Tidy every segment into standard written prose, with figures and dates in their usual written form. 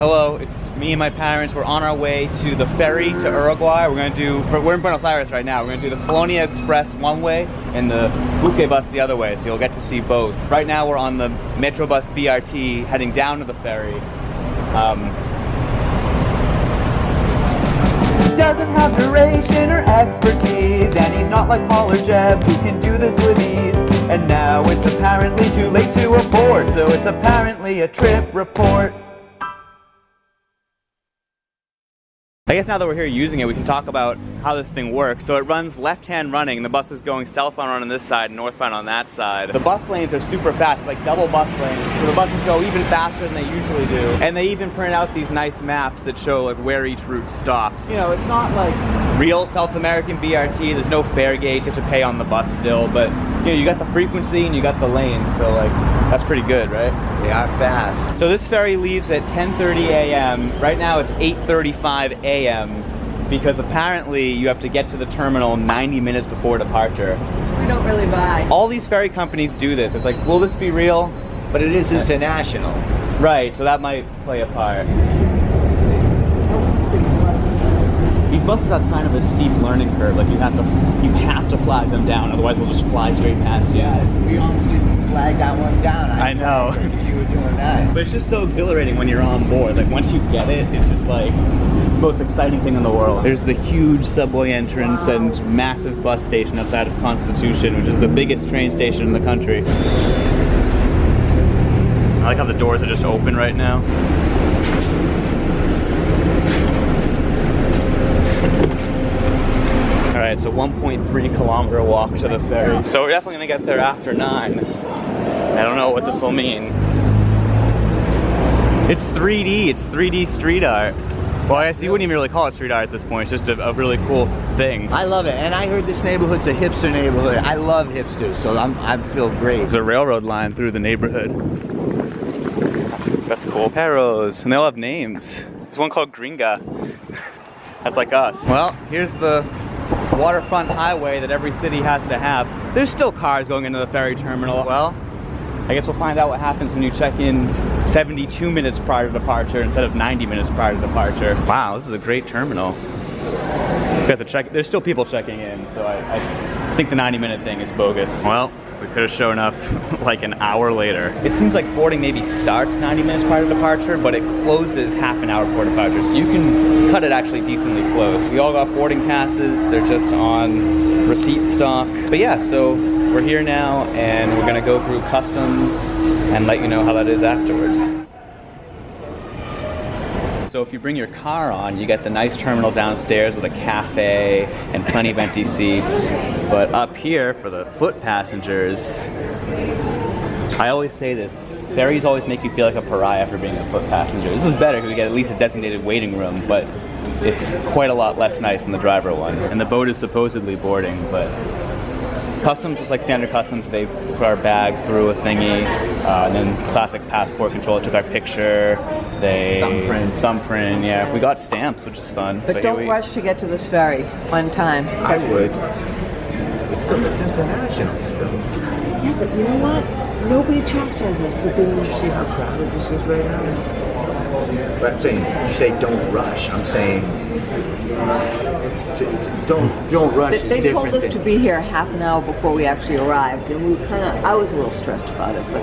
Hello, it's me and my parents. We're on our way to the ferry to Uruguay. We're in Buenos Aires right now. We're gonna do the Colonia Express one way and the Buque bus the other way, so you'll get to see both. Right now we're on the Metrobus BRT heading down to the ferry. Doesn't have duration or expertise, and he's not like Paul or Jeb who can do this with ease. And now it's apparently too late to abort, so it's apparently a trip report. I guess now that we're here using it, we can talk about how this thing works. So it runs left-hand running, and the bus is going southbound on this side and northbound on that side. The bus lanes are super fast, like double bus lanes, so the buses go even faster than they usually do. And they even print out these nice maps that show like where each route stops. You know, it's not like real South American BRT. There's no fare gauge, you have to pay on the bus still, but you know, you got the frequency and you got the lanes, so like, that's pretty good, right? They are fast. So this ferry leaves at 10:30 a.m. Right now it's 8:35 a.m. because apparently you have to get to the terminal 90 minutes before departure. We don't really buy. All these ferry companies do this. It's like, will this be real? But it is international. Right, so that might play a part. These buses have kind of a steep learning curve. Like you have to flag them down, otherwise they'll just fly straight past you. Yeah, we honestly flagged that one down. I know. You were doing that. But it's just so exhilarating when you're on board. Like once you get it, it's just like, it's the most exciting thing in the world. There's the huge subway entrance and massive bus station outside of Constitution, which is the biggest train station in the country. I like how the doors are just open right now. Alright, so 1.3 kilometer walk to the ferry. So we're definitely gonna get there after 9. I don't know what this will mean. It's 3D, it's 3D street art. Well, I guess you wouldn't even really call it street art at this point. It's just a really cool thing. I love it, and I heard this neighborhood's a hipster neighborhood. I love hipsters, so I feel great. There's a railroad line through the neighborhood. That's cool. Perros, and they all have names. There's one called Gringa. That's like us. Well, here's the waterfront highway that every city has to have. There's still cars going into the ferry terminal. Well, I guess we'll find out what happens when you check in 72 minutes prior to departure instead of 90 minutes prior to departure. Wow, this is a great terminal. We have to check. There's still people checking in, so I think the 90-minute thing is bogus. Well, we could have shown up like an hour later. It seems like boarding maybe starts 90 minutes prior to departure, but it closes half an hour before departure, so you can cut it actually decently close. We all got boarding passes. They're just on receipt stock. But yeah, so we're here now, and we're gonna go through customs and let you know how that is afterwards. So if you bring your car on, you get the nice terminal downstairs with a cafe and plenty of empty seats. But up here, for the foot passengers, I always say this, ferries always make you feel like a pariah for being a foot passenger. This is better because we get at least a designated waiting room, but it's quite a lot less nice than the driver one. And the boat is supposedly boarding, but customs, just like standard customs, they put our bag through a thingy, and then classic passport control took our picture. They thumbprint, yeah. We got stamps, which is fun. But don't rush to get to this ferry on time. I would. It's international still. Yeah, but you know what? Nobody chastises us for being... Did you see how crowded this is right now? But I'm saying, you say don't rush. I'm saying don't rush. They told us to be here half an hour before we actually arrived, and I was a little stressed about it, but...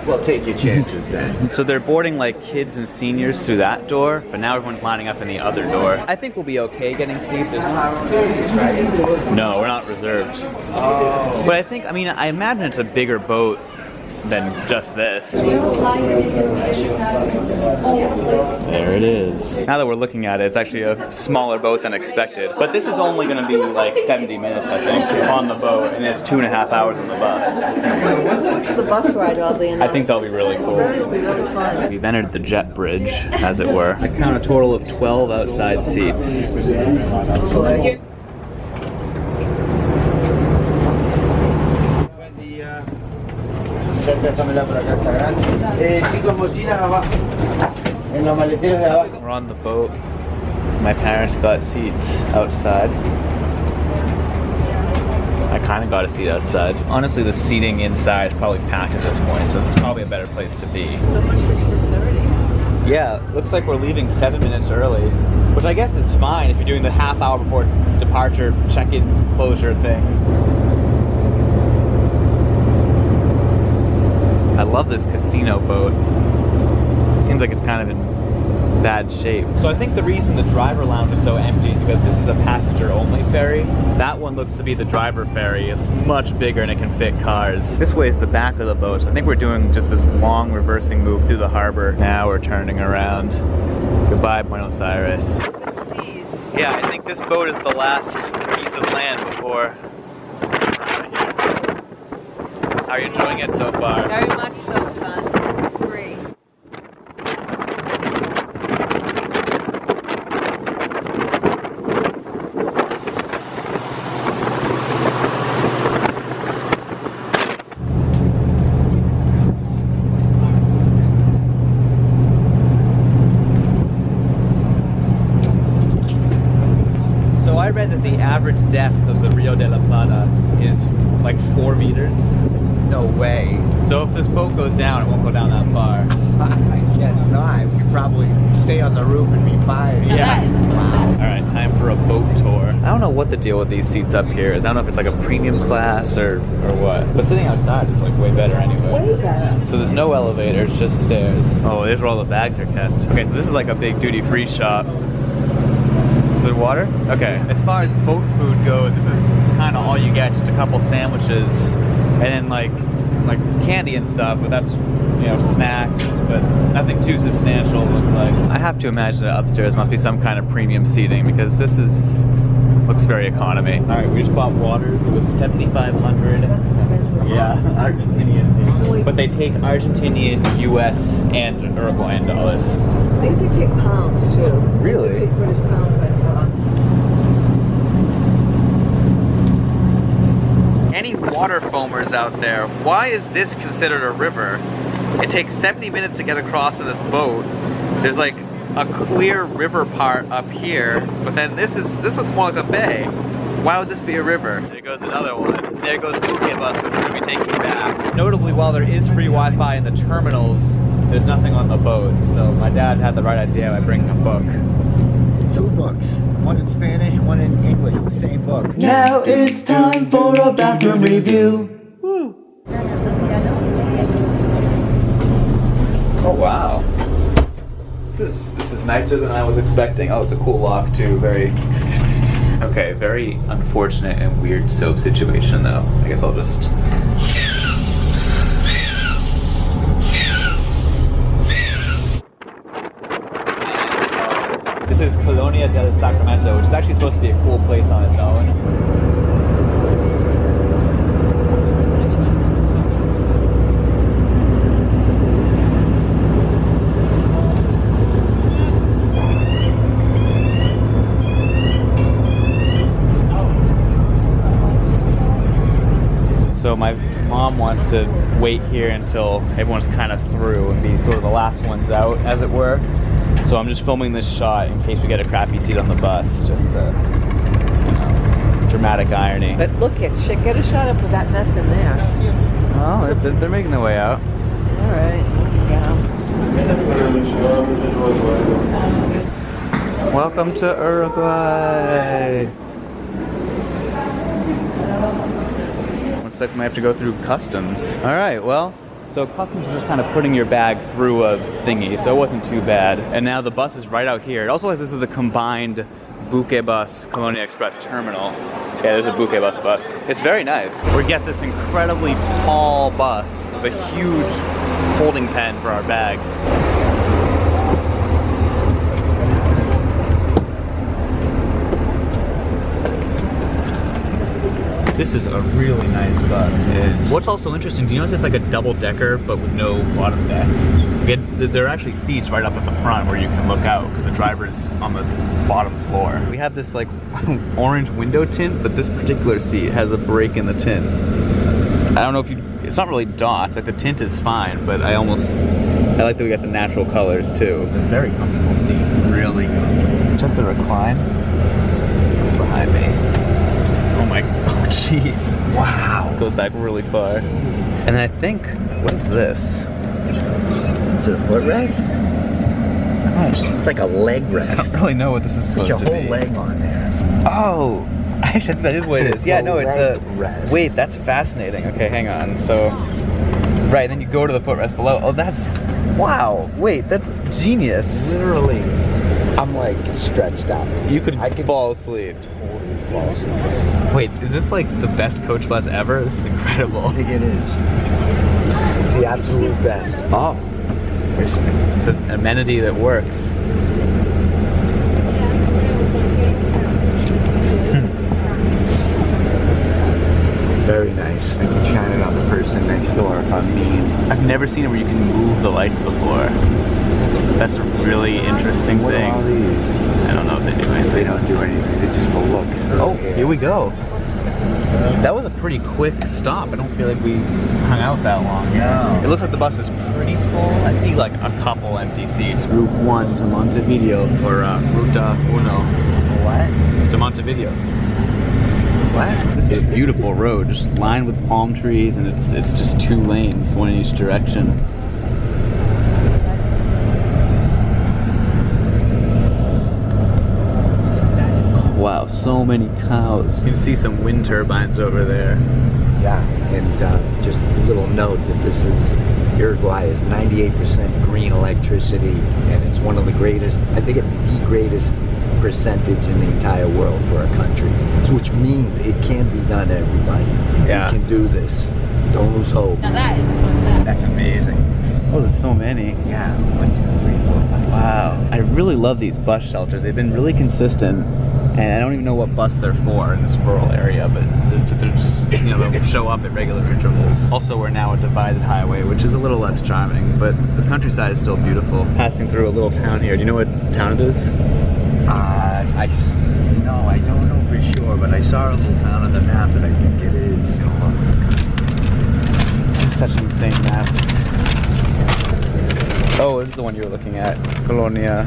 Well, take your chances then. So they're boarding like kids and seniors through that door, but now everyone's lining up in the other door. I think we'll be okay getting seats. No, we're not reserved. Oh. But I imagine it's a bigger boat than just this. There it is. Now that we're looking at it, it's actually a smaller boat than expected. But this is only going to be like 70 minutes, I think, on the boat, and it's 2.5 hours on the bus. We went to the bus ride, oddly enough. I think that'll be really cool. It'll be really fun. We've entered the jet bridge, as it were. I count a total of 12 outside seats. We're on the boat. My parents got seats outside. I kind of got a seat outside. Honestly, the seating inside is probably packed at this point, so it's probably a better place to be. So much for 10:30. Yeah, looks like we're leaving 7 minutes early, which I guess is fine if you're doing the half hour before departure check-in closure thing. I love this casino boat. Seems like it's kind of in bad shape. So I think the reason the driver lounge is so empty is because this is a passenger-only ferry. That one looks to be the driver ferry. It's much bigger and it can fit cars. This way is the back of the boat. So I think we're doing just this long reversing move through the harbor. Now we're turning around. Goodbye, Buenos Aires. Yeah, I think this boat is the last piece of land before we're out of here. How are you enjoying it so far? Very much so, son. It's great. I read that the average depth of the Rio de la Plata is like 4 meters. No way. So if this boat goes down, it won't go down that far. I guess not. We could probably stay on the roof and be fine. Yeah. Wow. All right, time for a boat tour. I don't know what the deal with these seats up here is. I don't know if it's like a premium class or what. But sitting outside is like way better anyway. Way better. So there's no elevator, it's just stairs. Oh, there's where all the bags are kept. Okay, so this is like a big duty-free shop. Is it water? Okay. As far as boat food goes, this is kind of all you get, just a couple sandwiches and then like candy and stuff, but that's, you know, snacks, but nothing too substantial, it looks like. I have to imagine that upstairs must be some kind of premium seating because this looks very economy. All right, we just bought waters. It was 7,500. Yeah, Argentinian pesos. But they take Argentinian, US, and Uruguayan dollars. I think they take pounds too. Really? They take British pounds, I saw. Any water foamers out there, why is this considered a river? It takes 70 minutes to get across in this boat. There's like a clear river part up here, but then this looks more like a bay. Why would this be a river? There goes another one. There goes Buque Bus, which we're going to be taking back. Notably, while there is free Wi-Fi in the terminals, there's nothing on the boat. So my dad had the right idea by bringing a book. 2 books. One in Spanish, one in English, the same book. Now it's time for a bathroom review. Woo! Oh wow. This is nicer than I was expecting. Oh, it's a cool lock too. Very okay, very unfortunate and weird soap situation though. I guess I'll just This is Colonia del Sacramento, which is actually supposed to be a cool place on its own. So my mom wants to wait here until everyone's kind of through and be sort of the last ones out, as it were. So I'm just filming this shot in case we get a crappy seat on the bus, just you know, dramatic irony. But look at shit, get a shot up with that mess in there. Oh, they're making their way out. All right, let's go. Welcome to Uruguay. Looks like we might have to go through customs. All right, well, so customs is just kind of putting your bag through a thingy, so it wasn't too bad. And now the bus is right out here. It also, like, this is the combined Buque Bus Colonia Express terminal. Yeah, there's a Buque Bus. It's very nice. We get this incredibly tall bus with a huge holding pen for our bags. This is a really nice bus. It is. What's also interesting, do you notice it's like a double decker but with no bottom deck? There are actually seats right up at the front where you can look out because the driver's on the bottom floor. We have this like orange window tint, but this particular seat has a break in the tint. I don't know if it's not really dots, like the tint is fine, but I like that we got the natural colors too. It's a very comfortable seat. It's really comfortable. Check the recline behind me. Oh my, oh jeez. Wow. It goes back really far. And I think, what is this? Is it a footrest? It's like a leg I rest. don't really know what this is Put supposed your to whole be. leg on there. Oh, actually, I think that is what it is. Yeah, no, it's a. rest. Wait, that's fascinating. Okay, hang on. So, right, then you go to the footrest below. Oh, that's. Wow. Wait, that's genius. Literally, I'm like stretched out. You could I could fall asleep. totally fall asleep. Wait, is this like the best coach bus ever? This is incredible. I think it is. It's the absolute best. Oh, it's an amenity that works. Very nice. I can shine it on the person next door if I'm mean. I've never seen it where you can move the lights before. That's a really interesting What thing. are all these? I don't know if they do anything. They don't do anything. They're just for looks. Oh, here we go. That was a pretty quick stop. I don't feel like we hung out that long. No. It looks like the bus is pretty full. I see like a couple empty seats. Route 1 to Montevideo. Or Ruta Uno What? to Montevideo. What? This is a beautiful road, just lined with palm trees, and it's just 2 lanes, one in each direction. Wow, so many cows. You can see some wind turbines over there. Yeah, and just a little note that this is, Uruguay is 98% green electricity, and it's one of the greatest, I think it's the greatest percentage in the entire world for a country, which means it can be done, everybody. Yeah. We can do this. Don't lose hope. Now that is a fun fact. That's amazing. Oh, there's so many. Yeah, 1, 2, 3, 4, 5, 6. Wow. I really love these bus shelters. They've been really consistent. And I don't even know what bus they're for in this rural area, but they're just, you know, they'll show up at regular intervals. Also, we're now a divided highway, which is a little less charming, but the countryside is still beautiful. Passing through a little town here. Do you know what town it is? No, I don't know for sure, but I saw a little town on the map that I think it is. It's such an insane map. Oh, this is the one you were looking at. Colonia.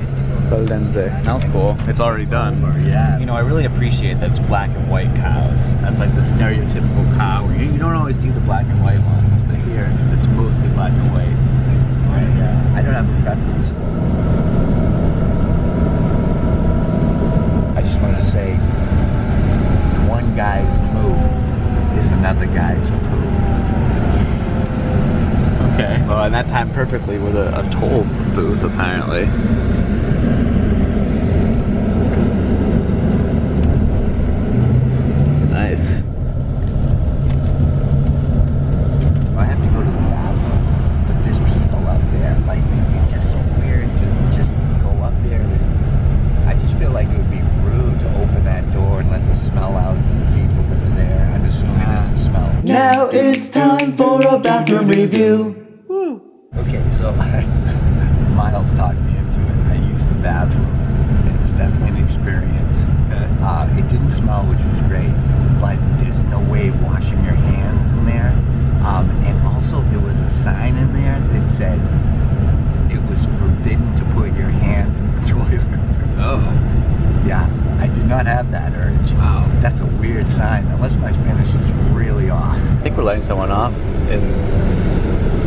That was cool. It's already done. Yeah. You know, I really appreciate that it's black and white cows. That's like the stereotypical cow. Where you don't always see the black and white ones, but here it's mostly black and white. I don't have a preference. I just wanted to say, one guy's moo is another guy's poo. Okay. Well, and that timed perfectly with a toll booth, apparently. Nice. I have to go to the bathroom, but there's people up there. Like, it's just so weird to just go up there. I just feel like it would be rude to open that door and let the smell out of the people that are there. I'm assuming there's a smell. Now it's time for a bathroom review. Woo! Okay, so Miles talked me into it. I used the bathroom. It was definitely an experience. It didn't smell, which was great, but there's no way of washing your hands in there. And also there was a sign in there that said it was forbidden to put your hand in the toilet. Oh. Yeah, I did not have that urge. Wow. That's a weird sign, unless my Spanish is really off. I think we're letting someone off in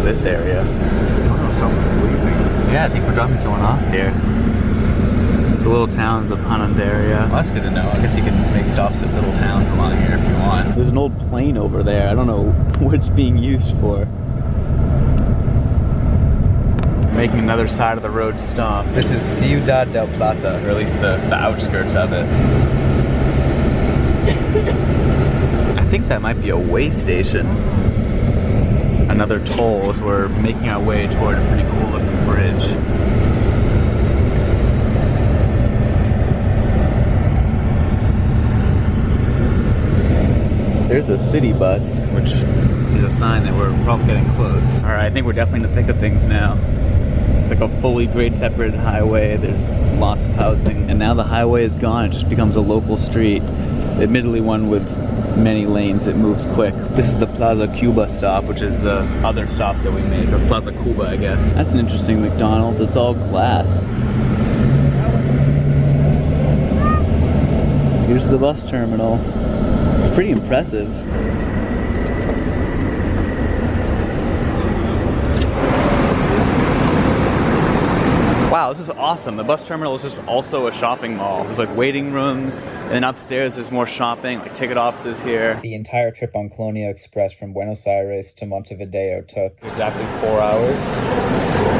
this area. I don't know if someone's leaving. Yeah, I think we're dropping someone off here. It's a little town, it's a Panandaria. Well, that's good to know. I guess you can make stops at little towns along here if you want. There's an old plane over there. I don't know what it's being used for. Making another side of the road stop. This is Ciudad del Plata, or at least the outskirts of it. I think that might be a way station. Another toll as we're making our way toward a pretty cool looking bridge. There's a city bus, which is a sign that we're probably getting close. All right, I think we're definitely in the thick of things now. It's like a fully grade separated highway. There's lots of housing. And now the highway is gone. It just becomes a local street. Admittedly one with many lanes. It moves quick. This is the Plaza Cuba stop, which is the other stop that we made, or Plaza Cuba, I guess. That's an interesting McDonald's. It's all glass. Here's the bus terminal. It's pretty impressive. Wow, this is awesome. The bus terminal is just also a shopping mall. There's like waiting rooms, and then upstairs there's more shopping, like ticket offices here. The entire trip on Colonia Express from Buenos Aires to Montevideo took exactly 4 hours.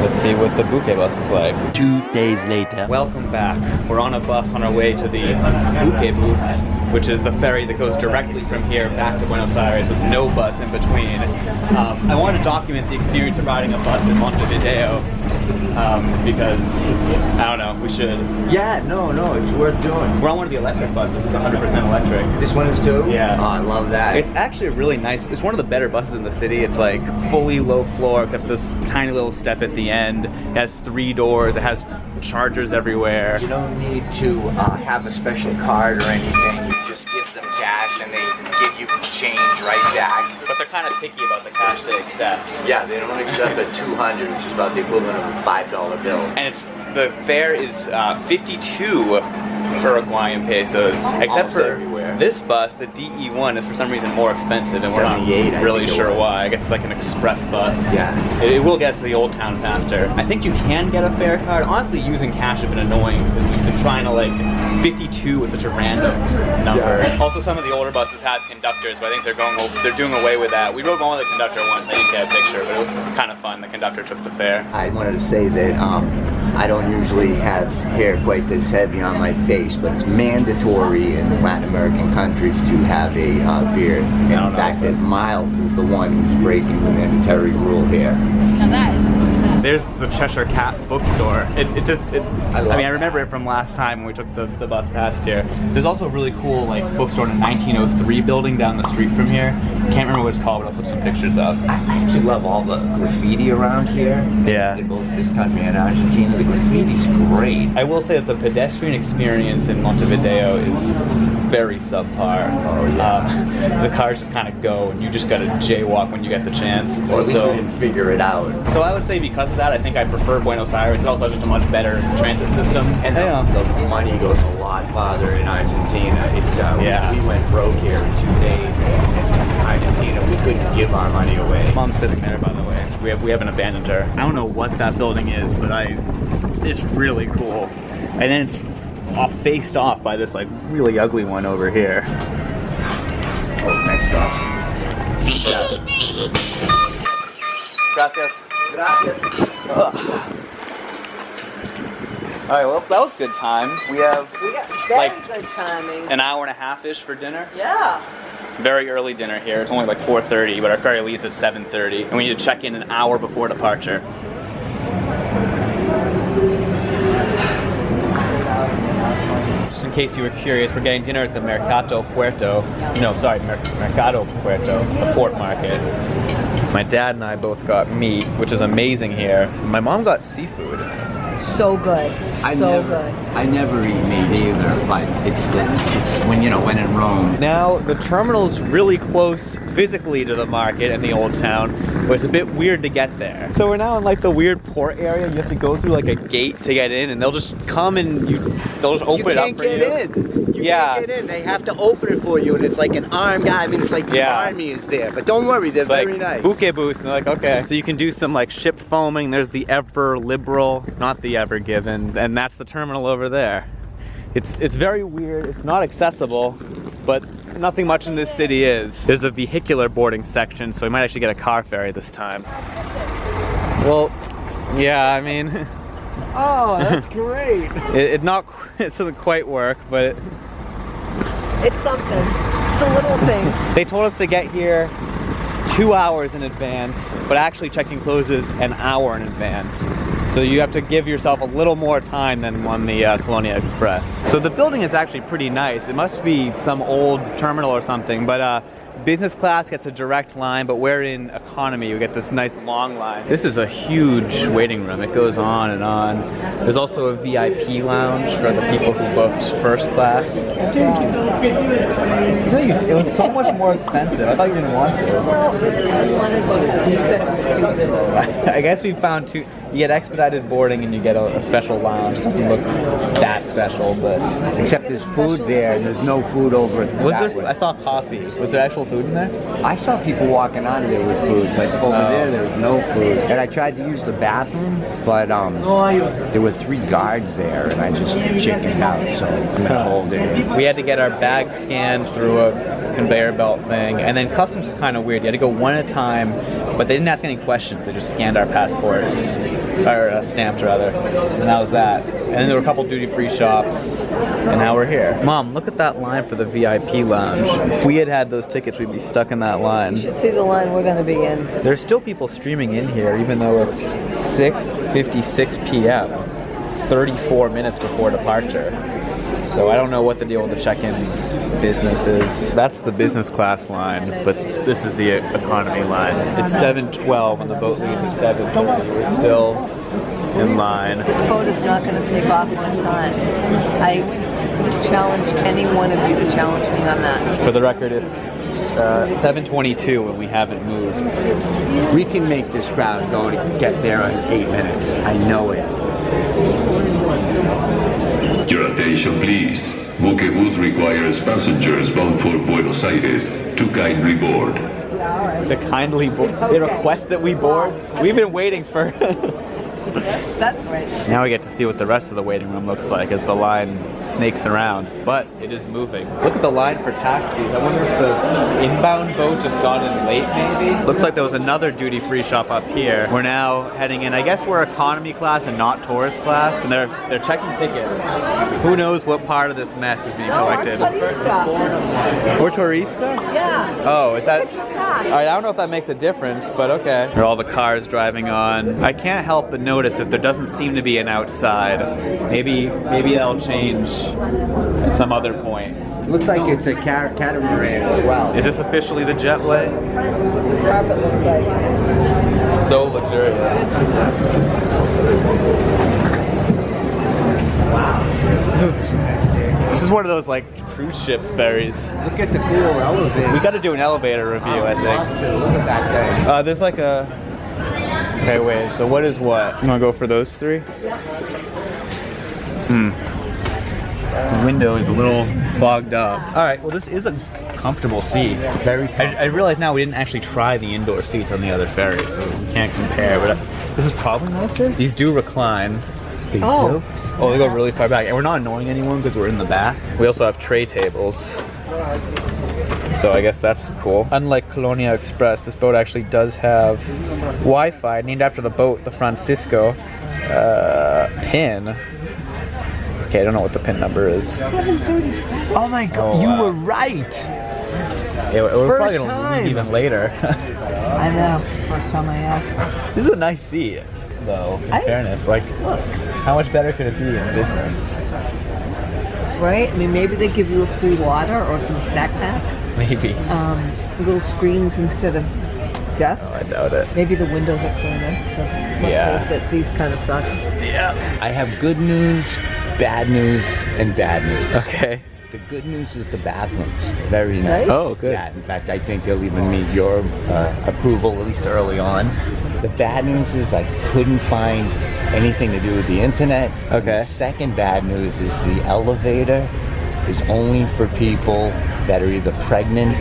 Let's see what the bouquet bus is like. 2 days later. Welcome back. We're on a bus on our way to the bouquet booth, which is the ferry that goes directly from here back to Buenos Aires with no bus in between. I wanted to document the experience of riding a bus in Montevideo because, I don't know, we should. Yeah, no, it's worth doing. We're on one of the electric buses. It's 100% electric. This one is too? Yeah. Oh, I love that. It's actually really nice. It's one of the better buses in the city. It's like fully low floor except this tiny little step at the end. It has 3 doors. It has chargers everywhere. You don't need to have a special card or anything. You just give them cash and they give you change right back. But they're kind of picky about the cash they accept. Yeah, they don't accept a 200, which is about the equivalent of a $5 bill. And the fare is 52 Uruguayan pesos, except Almost for everywhere. this bus, the DE1, is for some reason more expensive, and we're not 78, I really think it sure was. why. I guess it's like an express bus. Yeah. It will get us to the old town faster. I think you can get a fare card. Honestly, using cash has been annoying because we've been trying to like, 52 is such a random number. Yeah. Also, some of the older buses have conductors, but I think they're doing away with that. We rode one with the conductor once. I didn't get a picture, but it was kind of fun. The conductor took the fare. I wanted to say that I don't usually have hair quite this heavy on my face, but it's mandatory in Latin American countries to have a beard. And in fact, that Miles is the one who's breaking the mandatory rule here. Now that is There's the Cheshire Cat bookstore. I I remember it from last time when we took the bus past here. There's also a really cool like bookstore in a 1903 building down the street from here. Can't remember what it's called, but I'll put some pictures up. I actually love all the graffiti around here. Yeah. In both this country and Argentina, the graffiti's great. I will say that the pedestrian experience in Montevideo is very subpar. Oh, yeah. The cars just kind of go, and you just gotta jaywalk when you get the chance. Or at least we didn't figure it out. So I would say because of that, I think I prefer Buenos Aires. It also has just a much better transit system. And the money goes a lot farther in Argentina. It's Yeah. we went broke here in 2 days. In Argentina, we couldn't give our money away. Mom's sitting there, by the way. We haven't abandoned her. I don't know what that building is, but it's really cool. And then it's faced off by this like really ugly one over here. Oh, next stop. Gracias. All right, well, that was good time. We got Very like good timing. an hour and a half-ish for dinner. Yeah. Very early dinner here. It's only like 4:30, but our ferry leaves at 7:30, and we need to check in an hour before departure. Just in case you were curious, we're getting dinner at the Mercado Puerto. No, sorry, Mercado Puerto, the port market. My dad and I both got meat, which is amazing here. My mom got seafood. So good. I never eat meat either, but it's when in Rome. Now, the terminal's really close physically to the market and the old town, but it's a bit weird to get there. So we're now in like the weird port area. You have to go through like a gate to get in, and they'll just come and they'll just open it up for you. You can't get in. You can't get in. They have to open it for you, and it's like an armed guy. I mean, it's like the army is there. But don't worry, they're It's like very nice. bouquet booths, and they're like, okay. So you can do some like ship foaming. There's the Ever Liberal, not the Ever Given, and that's the terminal over there. It's very weird. It's not accessible, but nothing much in this city is. There's a vehicular boarding section, so we might actually get a car ferry this time. Well, yeah, I mean, Oh, that's great. it doesn't quite work, but It's something. It's a little things. they told us to get here 2 hours in advance, but actually check-in closes an hour in advance. So you have to give yourself a little more time than on the Colonia Express. So the building is actually pretty nice. It must be some old terminal or something, but business class gets a direct line, but we're in economy. We get this nice long line. This is a huge waiting room. It goes on and on. There's also a VIP lounge for the people who booked first class. It was so much more expensive. I thought you didn't want to. Well, I wanted to. You said it was stupid. I guess we found two. You get expedited boarding and you get a special lounge. It doesn't look that special, but Except there's food there, and there's no food over was that there? way. I saw coffee. Was there actual people food in there? I saw people walking out of there with food, but over there was no food. And I tried to use the bathroom, but there were 3 guards there, and I just chickened out, so I'm gonna hold it. We had to get our bags scanned through a conveyor belt thing, and then customs is kind of weird. You had to go one at a time, but they didn't ask any questions. They just scanned our passports, or stamped rather, and that was that. And then there were a couple duty-free shops, and now we're here. Mom, look at that line for the VIP lounge. If we had had those tickets, we'd be stuck in that line. You should see the line we're going to be in. There's still people streaming in here, even though it's 6:56 p.m., 34 minutes before departure. So I don't know what the deal with the check-in business is. That's the business class line, but this is the economy line. It's 7:12 and the boat leaves at 7:30. We're still in line. This boat is not going to take off on time. I challenge any one of you to challenge me on that. For the record, it's 7:22 and we haven't moved. We can make this crowd go to get there in 8 minutes. I know it. Your attention please. Buquebus requires passengers bound for Buenos Aires to kindly board. To kindly board. They request that we board? We've been waiting for... That's right. Now we get to see what the rest of the waiting room looks like as the line snakes around, but it is moving. Look at the line for taxis. I wonder if the inbound boat just got in late, maybe? Looks like there was another duty-free shop up here. We're now heading in. I guess we're economy class and not tourist class, and they're checking tickets. Who knows what part of this mess is being collected? We're tourista? Yeah. Oh, is that... Get your pass. All right, I don't know if that makes a difference, but okay. There are all the cars driving on. I can't help but notice that there doesn't seem to be an outside. Maybe that'll change at some other point. Looks like it's a catamaran as well. Is this officially the jetway? Friends, what this carpet looks like. It's so luxurious. Wow. This is one of those like cruise ship ferries. Look at the cool elevator. We got to do an elevator review, I think. Look at that thing. There's like a... Okay, wait, so what is what? You wanna go for those 3? The window is a little fogged up. All right, well this is a comfortable seat. Very I realize now we didn't actually try the indoor seats on the other ferry, so we can't compare, but this is probably nicer. These do recline. They do? Oh, they go really far back. And we're not annoying anyone because we're in the back. We also have tray tables. So I guess that's cool. Unlike Colonia Express, this boat actually does have Wi-Fi, named after the boat, the Francisco. Pin. Okay, I don't know what the pin number is. 737. Oh my god, you were right! Yeah, we're First probably gonna leave time. even later. I know. First time I asked. This is a nice seat, though, in fairness. Like, look, how much better could it be in business? Right? I mean, maybe they give you a free water or some snack pack. Maybe. Little screens instead of desks. Oh, I doubt it. Maybe the windows are cleaner. Let's face it, these kind of suck. Yeah. I have good news, bad news, and bad news. Okay. The good news is the bathrooms. Very nice. Oh, good. Yeah, in fact, I think they'll even meet your approval, at least early on. The bad news is I couldn't find anything to do with the internet. Okay. And the second bad news is the elevator is only for people that are either pregnant.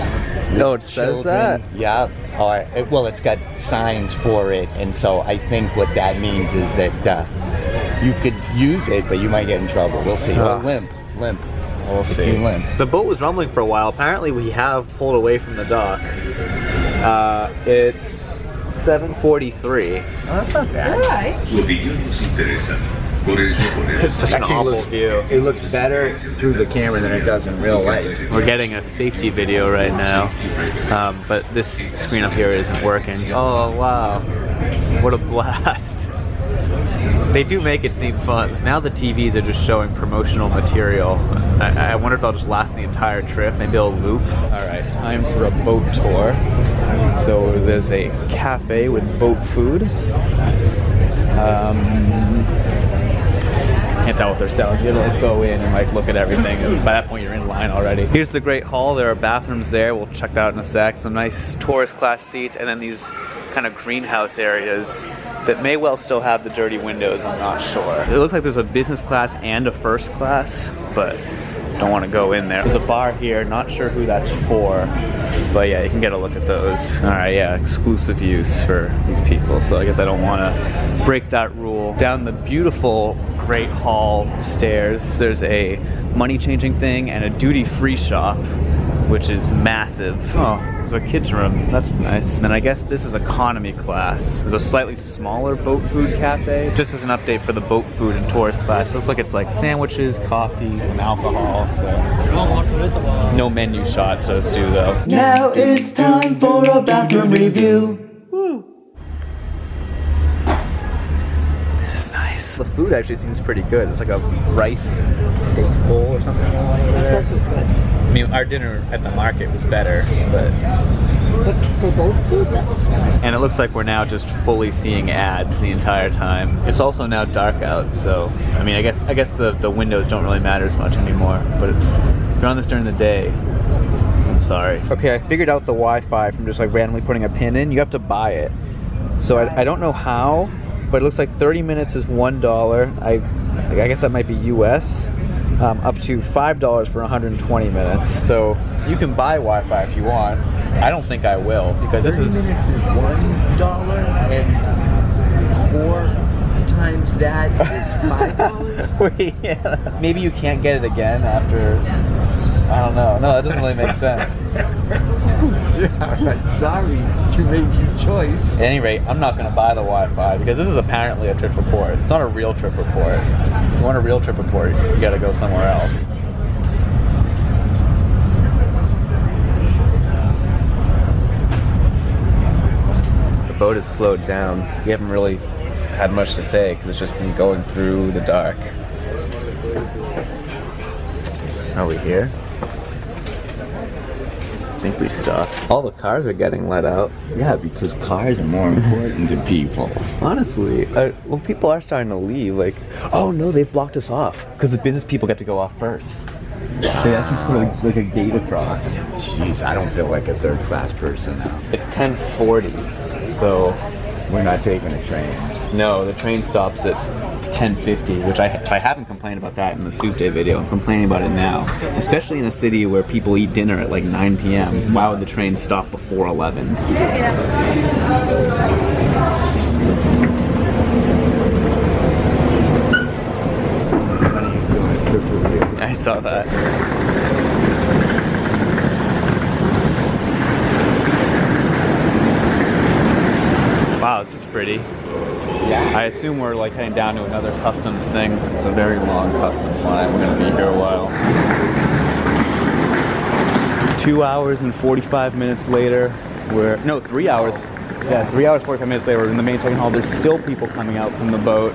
No, it says that? Yeah. Or, well, it's got signs for it, and so I think what that means is that you could use it, but you might get in trouble. We'll see. Or limp. We'll If see. you limp. The boat was rumbling for a while. Apparently we have pulled away from the dock. It's 7:43. Oh, that's not bad. All right. Tu opinión nos interesa. Por ello It's such an awful view. It looks better through the camera than it does in real life. We're getting a safety video right now, but this screen up here isn't working. Oh wow, what a blast. They do make it seem fun. Now the TVs are just showing promotional material. I wonder if they'll just last the entire trip. Maybe they'll loop. All right, time for a boat tour. So there's a cafe with boat food. Can't tell what they're selling. You have to go in and like look at everything, and by that point you're in line already. Here's the Great Hall. There are bathrooms there. We'll check that out in a sec. Some nice tourist class seats, and then these kind of greenhouse areas that may well still have the dirty windows. I'm not sure. It looks like there's a business class and a first class, but don't want to go in there. There's a bar here, not sure who that's for, but yeah, you can get a look at those. All right, yeah, exclusive use for these people, so I guess I don't want to break that rule. Down the beautiful Great Hall stairs, there's a money changing thing and a duty-free shop, which is massive. Oh, there's a kid's room. That's nice. And then I guess this is economy class. There's a slightly smaller boat food cafe. Just as an update for the boat food and tourist class, it looks like it's like sandwiches, coffees, and alcohol. So no menu shot to do though. Now it's time for a bathroom review. The food actually seems pretty good. It's like a rice steak bowl or something. It does look good. I mean, our dinner at the market was better, but For boat food, that looks good. and it looks like we're now just fully seeing ads the entire time. It's also now dark out, so I mean, I guess the windows don't really matter as much anymore. But if you're on this during the day, I'm sorry. Okay, I figured out the Wi-Fi from just like randomly putting a pin in. You have to buy it, so I don't know how. But it looks like 30 minutes is $1. I guess that might be US. Up to $5 for 120 minutes. So you can buy Wi-Fi if you want. I don't think I will because this 30 is. minutes is $1 and 4 times that is $5. Wait, yeah. Maybe you can't get it again after. I don't know. No, that doesn't really make sense. Yeah, sorry, you made your choice. At any rate, I'm not going to buy the Wi-Fi because this is apparently a trip report. It's not a real trip report. If you want a real trip report, you got to go somewhere else. The boat has slowed down. We haven't really had much to say because it's just been going through the dark. Are we here? I think we stopped. All the cars are getting let out. Yeah, because cars are more important to people. Honestly, well, people are starting to leave. Like, oh no, they've blocked us off because the business people get to go off first. They actually put like a gate across. Jeez, I don't feel like a third class person now. It's 10:40, so We're not taking a train. no, the train stops at 10:50, which I haven't complained about that in the soup day video. I'm complaining about it now, especially in a city where people eat dinner at like 9 p.m. Why would the train stop before 11? I saw that. Wow, this is pretty. Yeah. I assume we're like heading down to another customs thing. It's a very long customs line. We're gonna be here a while. 2 hours and 45 minutes later, 3 hours. Yeah, 3 hours, 45 minutes later, we're in the main token hall. There's still people coming out from the boat.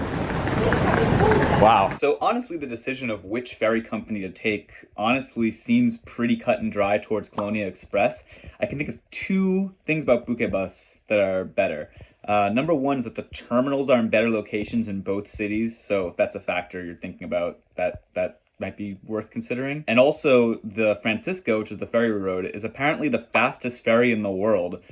Wow. So honestly, the decision of which ferry company to take honestly seems pretty cut and dry towards Colonia Express. I can think of two things about Buque Bus that are better. Number one is that the terminals are in better locations in both cities, so if that's a factor you're thinking about, that might be worth considering. And also, the Francisco, which is the ferry road, is apparently the fastest ferry in the world.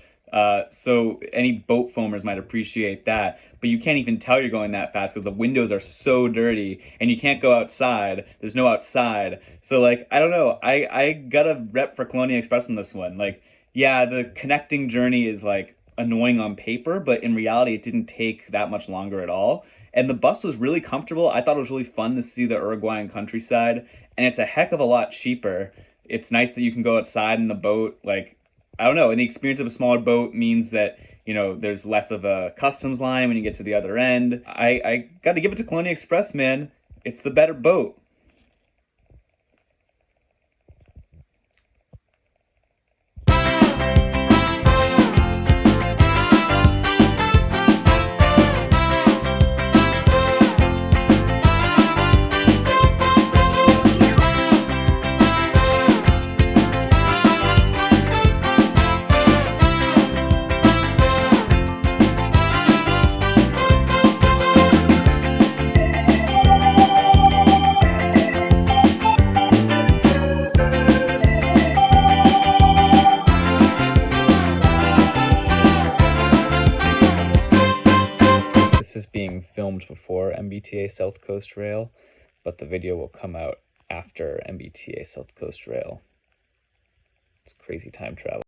So any boat foamers might appreciate that, but you can't even tell you're going that fast because the windows are so dirty and you can't go outside. There's no outside. So like, I don't know. I got a rep for Colonia Express on this one. Like, yeah, the connecting journey is like annoying on paper, but in reality it didn't take that much longer at all. And the bus was really comfortable. I thought it was really fun to see the Uruguayan countryside, and it's a heck of a lot cheaper. It's nice that you can go outside in the boat. Like, I don't know, and the experience of a smaller boat means that, you know, there's less of a customs line when you get to the other end. I got to give it to Colonia Express, man. It's the better boat. Filmed before MBTA South Coast Rail, but the video will come out after MBTA South Coast Rail. It's crazy time travel.